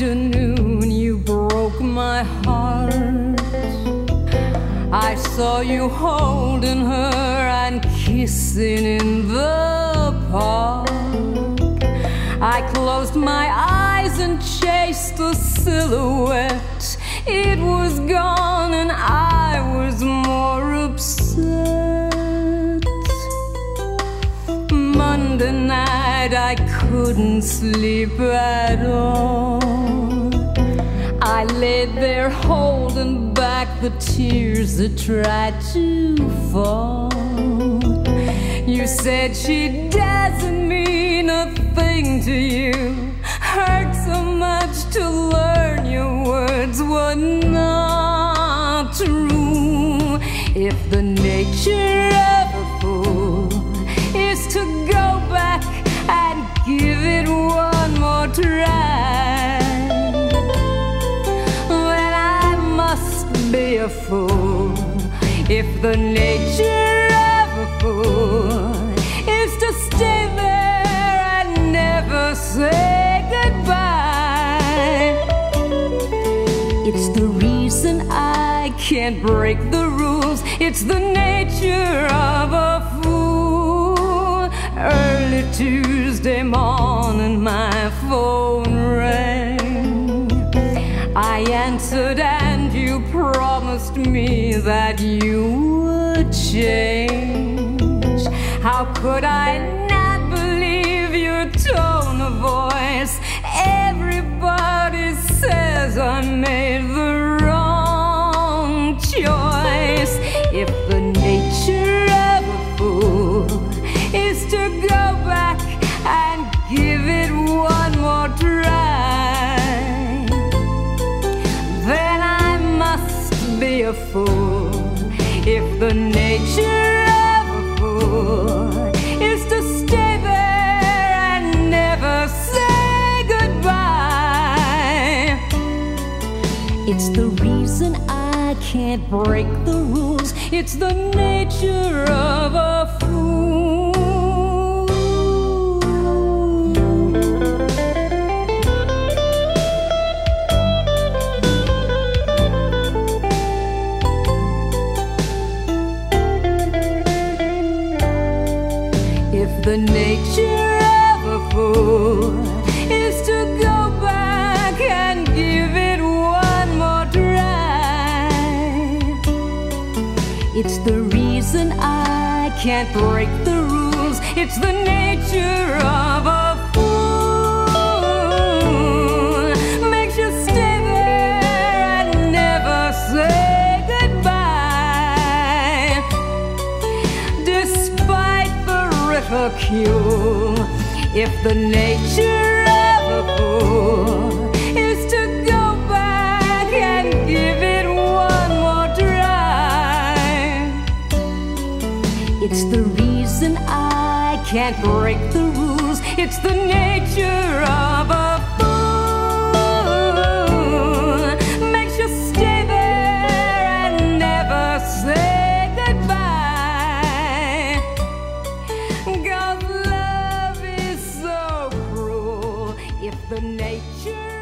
afternoon you broke my heart. I saw you holding her and kissing in the park. I closed my eyes and chased the silhouette. It was gone and I was more upset. Monday night I couldn't sleep at all. I lay there holding back the tears that tried to fall. You said she doesn't mean a thing to you. Hurt so much to learn your words were not true. If the nature of a fool is to go back and give it one more try, then I must be a fool. If the nature of a fool is to stay there and never say goodbye, it's the reason I can't break the rules. It's the nature of a fool. Early Tuesday morning my phone rang. I answered and you promised me that you would change. How could I not believe your tone of voice? Everybody says I made the wrong choice. If the nature of a fool is to go back and give it one more try, then I must be a fool. If the nature of a fool is to stay there and never say goodbye, it's the reason I can't break the rules. It's the nature of a fool. If the nature of a fool is to go back and give it one more try, it's the reason I can't break the rules. It's the nature of a fool. Makes you stay there and never say goodbye, despite the ridicule. If the nature of a fool is to go back and give it one more try, it's the reason I can't break the rules. It's the nature of a fool. Makes you stay there and never say goodbye. 'Cause love is so cruel. If the nature